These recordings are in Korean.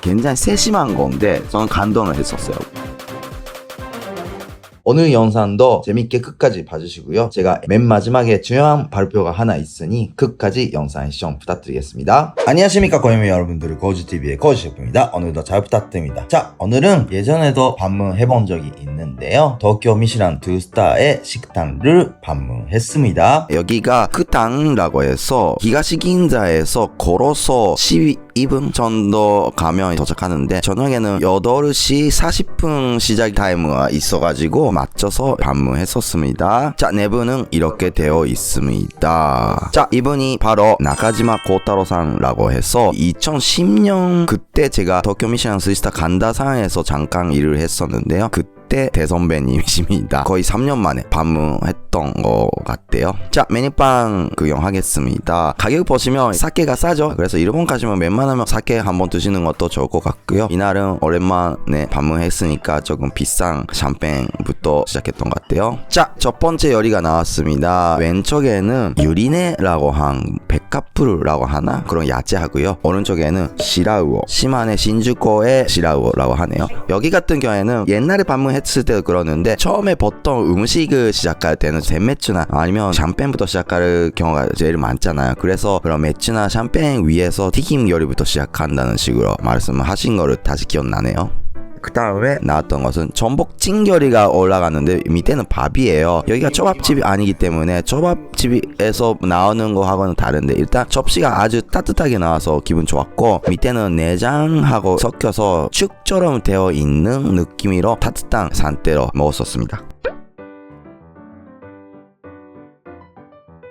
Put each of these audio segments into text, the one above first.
굉장히 세심한 건데 저는 감동을 했었어요. 오늘 영상도 재밌게 끝까지 봐주시고요. 제가 맨 마지막에 중요한 발표가 하나 있으니 끝까지 영상 시청 부탁드리겠습니다. 안녕하십니까 고유미 여러분들, 고주TV의 고주셰프입니다. 오늘도 잘 부탁드립니다. 자, 오늘은 예전에도 방문해본 적이 있는데요. 도쿄 미슐란 2스타의 식당을 방문했습니다. 여기가 크당라고 해서 히가시긴자에서 걸어서 12분 정도 가면 도착하는데 저녁에는 8시 40분 시작 타임가 있어가지고 맞춰서 방문했었습니다. 자, 내부는 이렇게 되어 있습니다. 자, 이분이 바로 나카지마 고타로상라고 해서 2010년 그때 제가 도쿄 미슐란 3스타 간다상에서 잠깐 일을 했었는데요. 그때 대선배님이십니다. 거의 3년 만에 방문했던 것 같아요. 자, 메뉴판 구경하겠습니다. 가격 보시면 사케가 싸죠. 그래서 일본 가시면 웬만하면 사케 한번 드시는 것도 좋을 것 같고요. 이날은 오랜만에 방문했으니까 조금 비싼 샴페인부터 시작했던 것 같아요. 자, 첫 번째 요리가 나왔습니다. 왼쪽에는 유리네라고 한 백카푸르라고 하나? 그런 야채하고요. 오른쪽에는 시라우오, 시마네 신주쿠의 시라우오라고 하네요. 여기 같은 경우에는 옛날에 방문했을 때도 그러는데 처음에 보통 음식을 시작할 때는 젠매추나 아니면 샴페인부터 시작할 경우가 제일 많잖아요. 그래서 그런 맥주나 샴페인 위에서 튀김 요리부터 시작한다는 식으로 말씀하신 거를 다시 기억나네요. 그 다음에 나왔던 것은 전복찜 요리가 올라갔는데 밑에는 밥이에요. 여기가 초밥집이 아니기 때문에 초밥집에서 나오는 거하고는 다른데 일단 접시가 아주 따뜻하게 나와서 기분 좋았고 밑에는 내장하고 섞여서 죽처럼 되어 있는 느낌으로 따뜻한 상태로 먹었었습니다.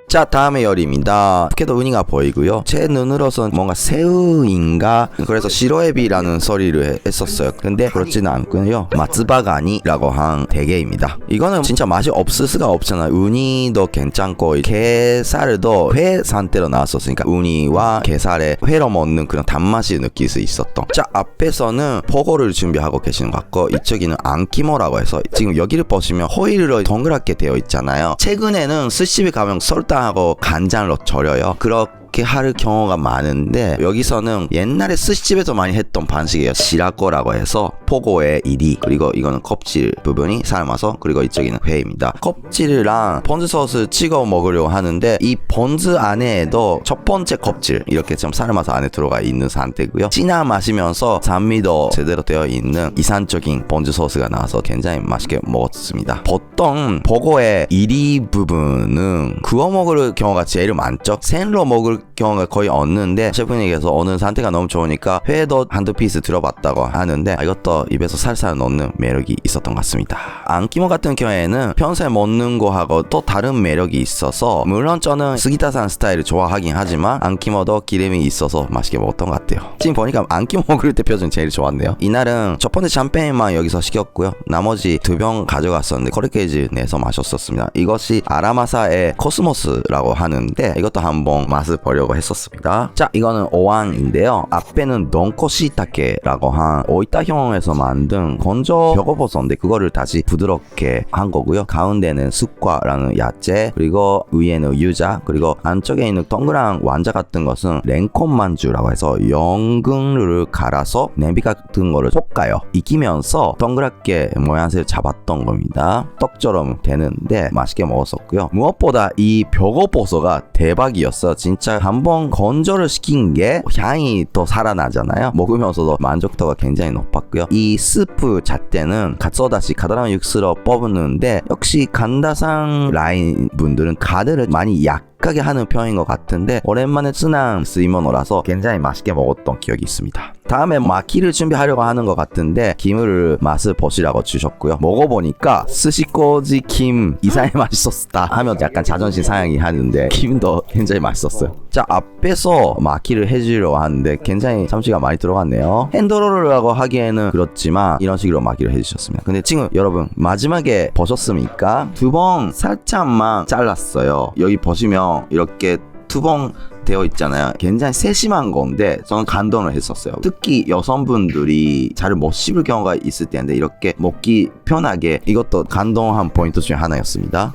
자, 다음의 요리입니다. 그래도 우니가 보이고요. 제 눈으로선 뭔가 새우인가? 그래서 시로에비라는 소리를 했었어요. 근데 그렇지는 않고요. 마츠바가니라고 한 대게입니다. 이거는 진짜 맛이 없을 수가 없잖아요. 우니도 괜찮고 게살도 회 상태로 나왔었으니까 우니와 게살에 회로 먹는 그런 단맛이 느낄 수 있었던. 자, 앞에서는 포고를 준비하고 계시는 것 같고 이쪽에는 안키모라고 해서 지금 여기를 보시면 호일로 동그랗게 되어 있잖아요. 최근에는 스시집에 가면 설탕 하고 간장으로 절여요. 그렇게 할 경우가 많은데 여기서는 옛날에 스시집에서 많이 했던 방식이에요. 시라코라고 해서 포고의 이리, 그리고 이거는 껍질 부분이 삶아서, 그리고 이쪽에는 회입니다. 껍질이랑 폰즈 소스 찍어 먹으려고 하는데 이 폰즈 안에도 첫 번째 껍질 이렇게 좀 삶아서 안에 들어가 있는 상태고요. 진한 맛이면서 산미도 제대로 되어 있는 이산적인 폰즈 소스가 나와서 굉장히 맛있게 먹었습니다. 보통 포고의 이리 부분은 구워 먹을 경우가 제일 많죠. 생으로 먹을 경우가 거의 없는데 셰프님께서 오늘 상태가 너무 좋으니까 회도 한두 피스 들어봤다고 하는데 이것도 입에서 살살 넣는 매력이 있었던 것 같습니다. 안키모 같은 경우에는 평소에 먹는 거하고 또 다른 매력이 있어서 물론 저는 스기타산 스타일을 좋아하긴 하지만 안키모도 기름이 있어서 맛있게 먹었던 것 같아요. 지금 보니까 안키모 먹을 때 표정이 제일 좋았네요. 이날은 첫 번째 샴페인만 여기서 시켰고요. 나머지 2병 가져갔었는데 코르케이지 내서 마셨었습니다. 이것이 아라마사의 코스모스라고 하는데 이것도 한번 맛을 보려고 했었습니다. 자, 이거는 오왕인데요. 앞에는 돈코시타케라고 한 오이타형에서 만든 건조 표고버섯인데 그거를 다시 부드럽게 한 거고요. 가운데는 쑥과라는 야채, 그리고 위에는 유자, 그리고 안쪽에 있는 동그란 완자 같은 것은 랭콘만주라고 해서 연근을 갈아서 냄비 같은 거를 볶아요. 익히면서 동그랗게 모양새를 잡았던 겁니다. 떡처럼 되는데 맛있게 먹었었고요. 무엇보다 이 표고버섯가 대박이었어. 진짜 한번 건조를 시킨 게 향이 또 살아나잖아요. 먹으면서도 만족도가 굉장히 높았고요. 이 스프 자체는 갓소다시 가다란 육수로 뽑는데 역시 간다상 라인 분들은 가드를 많이 약하게 하는 편인 것 같은데 오랜만에 쓰는 스이모노라서 굉장히 맛있게 먹었던 기억이 있습니다. 다음에 마키를 준비하려고 하는 것 같은데 김을 맛을 보시라고 주셨고요. 먹어보니까 스시코지 김 이상이 맛있었다 하면 약간 자존심 상하긴 하는데 김도 굉장히 맛있었어요. 자, 앞에서 마키를 해주려고 하는데 굉장히 참치가 많이 들어갔네요. 핸드롤이라고 하기에는 그렇지만 이런 식으로 마키를 해주셨습니다. 근데 지금 여러분 마지막에 보셨습니까? 2번 살짝만 잘랐어요. 여기 보시면 이렇게 2번 되어 있잖아요. 굉장히 세심한 건데 저는 감동을 했었어요. 특히 여성분들이 잘 못 씹을 경우가 있을 텐데 이렇게 먹기 편하게 이것도 감동한 포인트 중에 하나였습니다.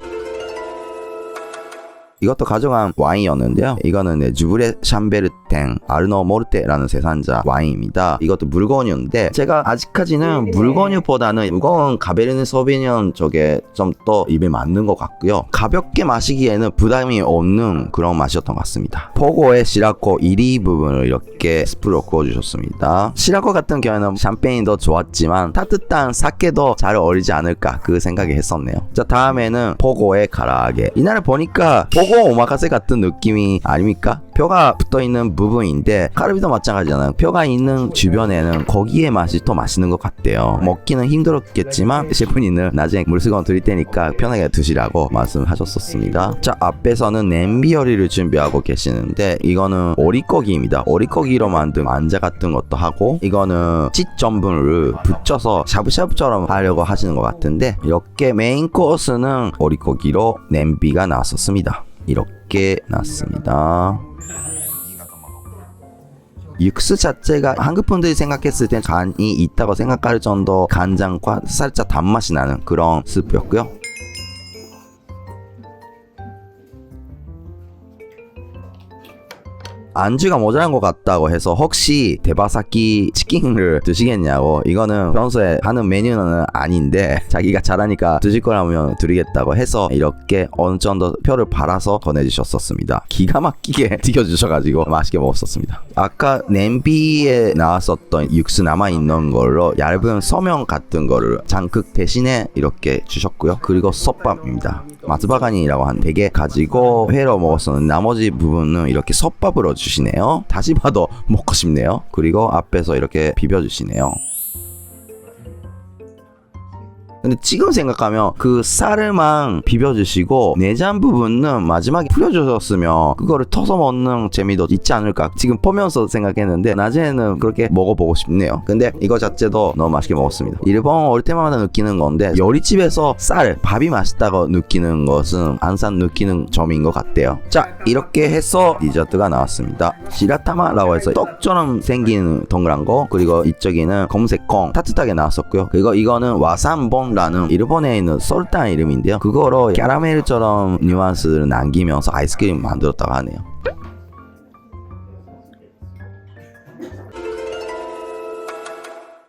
이것도 가져간 와인이었는데요. 이거는 네, 주브레 샴베르탱 아르노 모르테라는 생산자 와인입니다. 이것도 물건유인데 제가 아직까지는 물건유보다는 무거운 가베르네 소비뇽 쪽에 좀 더 입에 맞는 것 같고요. 가볍게 마시기에는 부담이 없는 그런 맛이었던 것 같습니다. 포고의 시라코 1위 부분을 이렇게 스프로 구워주셨습니다. 시라코 같은 경우에는 샴페인도 좋았지만 따뜻한 사케도 잘 어울리지 않을까 그 생각이 했었네요. 자, 다음에는 포고의 가라아게. 이날을 보니까 포고 오마카세 같은 느낌이 아닙니까? 뼈가 붙어있는 부분인데 카르비도 마찬가지잖아요. 뼈가 있는 주변에는 고기의 맛이 더 맛있는 것 같대요. 먹기는 힘들었겠지만 셰프님은 나중에 물수건 드릴 테니까 편하게 드시라고 말씀하셨었습니다. 자, 앞에서는 냄비 요리를 준비하고 계시는데 이거는 오리고기입니다. 오리고기로 만든 만자 같은 것도 하고 이거는 찌 전분을 붙여서 샤브샤브처럼 하려고 하시는 것 같은데 이렇게 메인 코스는 오리고기로 냄비가 나왔었습니다. 이렇게 나왔습니다. 육수 자체가 한국 분들이 생각했을 땐 간이 있다고 생각할 정도 간장과 살짝 단맛이 나는 그런 스프였고요. 안주가 모자란 것 같다고 해서 혹시 데바사키 치킨을 드시겠냐고. 이거는 평소에 하는 메뉴는 아닌데 자기가 잘하니까 드실 거라면 드리겠다고 해서 이렇게 어느 정도 표를 팔아서 보내주셨었습니다. 기가 막히게 튀겨주셔가지고 맛있게 먹었었습니다. 아까 냄비에 나왔었던 육수 남아있는 걸로 얇은 소면 같은 거를 장국 대신에 이렇게 주셨고요. 그리고 솥밥입니다. 마츠바가니라고 한 대게 가지고 회로 먹었었는 나머지 부분은 이렇게 솥밥으로 주시네요. 다시 봐도 먹고 싶네요. 그리고 앞에서 이렇게 비벼주시네요. 근데 지금 생각하면 그 쌀을만 비벼주시고 내장 부분은 마지막에 뿌려주셨으면 그거를 터서 먹는 재미도 있지 않을까 지금 보면서 생각했는데 나중에는 그렇게 먹어보고 싶네요. 근데 이거 자체도 너무 맛있게 먹었습니다. 일본 올 때마다 느끼는 건데 요리집에서 밥이 맛있다고 느끼는 것은 항상 느끼는 점인 것 같아요. 자, 이렇게 해서 디저트가 나왔습니다. 시라타마라고 해서 떡처럼 생긴 동그란 거, 그리고 이쪽에는 검은색 콩 따뜻하게 나왔었고요. 그리고 이거는 와산본 라는 일본에 있는 설탕 이름인데요. 그거로 캐러멜처럼 뉘앙스를 남기면서 아이스크림 만들었다고 하네요.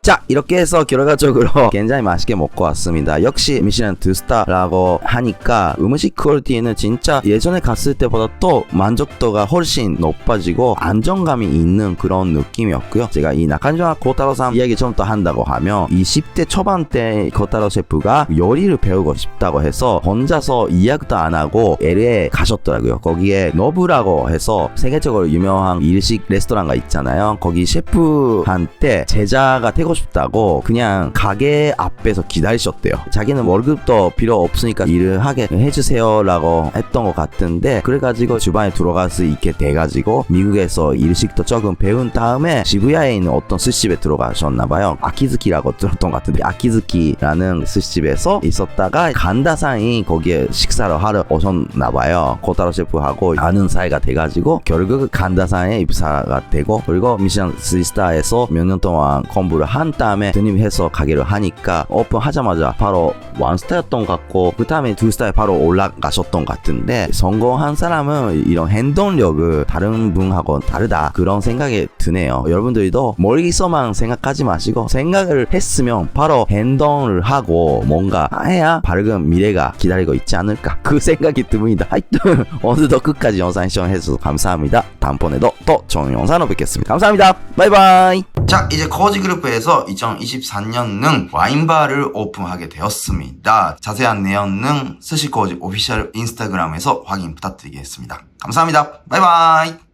자, 이렇게 해서 결과적으로 굉장히 맛있게 먹고 왔습니다. 역시 미슐랭 2스타라고 하니까 음식 퀄리티는 진짜 예전에 갔을 때보다 또 만족도가 훨씬 높아지고 안정감이 있는 그런 느낌이었고요. 제가 이 나칸주마 고타로さん 이야기 좀 더 한다고 하면 20대 초반 때 고타로 셰프가 요리를 배우고 싶다고 해서 혼자서 이야기도 안 하고 LA에 가셨더라고요. 거기에 노브라고 해서 세계적으로 유명한 일식 레스토랑가 있잖아요. 거기 셰프한테 제자가 되고 싶다고 그냥 가게 앞에서 기다리셨대요. 자기는 월급도 필요 없으니까 일을 하게 해주세요 라고 했던 것 같은데, 그래가지고 주방에 들어갈 수 있게 돼가지고 미국에서 일식도 조금 배운 다음에 시부야에 있는 어떤 스시집에 들어가셨나봐요. 아키즈키라고 들었던 것 같은데, 아키즈키라는 스시집에서 있었다가 간다상이 거기에 식사를 하러 오셨나봐요. 고타로 셰프하고 아는 사이가 돼가지고 결국 간다상에 입사가 되고, 그리고 미슐랭 3스타에서 몇 년 동안 공부를 한 다음에 드림해서 가게를 하니까 오픈하자마자 바로 1스타였던 것 같고 그 다음에 2스타에 바로 올라가셨던 것 같은데, 성공한 사람은 이런 행동력을 다른 분하고 다르다 그런 생각이 드네요. 여러분들도 멀리서만 생각하지 마시고 생각을 했으면 바로 행동을 하고 뭔가 해야 밝은 미래가 기다리고 있지 않을까 그 생각이 듭니다. 하여튼 오늘도 끝까지 영상 시청해주셔서 감사합니다. 다음번에도 또 좋은 영상으로 뵙겠습니다. 감사합니다. 바이바이. 자, 이제 코지그룹에서 2024년능 와인바를 오픈하게 되었습니다. 자세한 내용은 스시코지 오피셜 인스타그램에서 확인 부탁드리겠습니다. 감사합니다. 바이바이.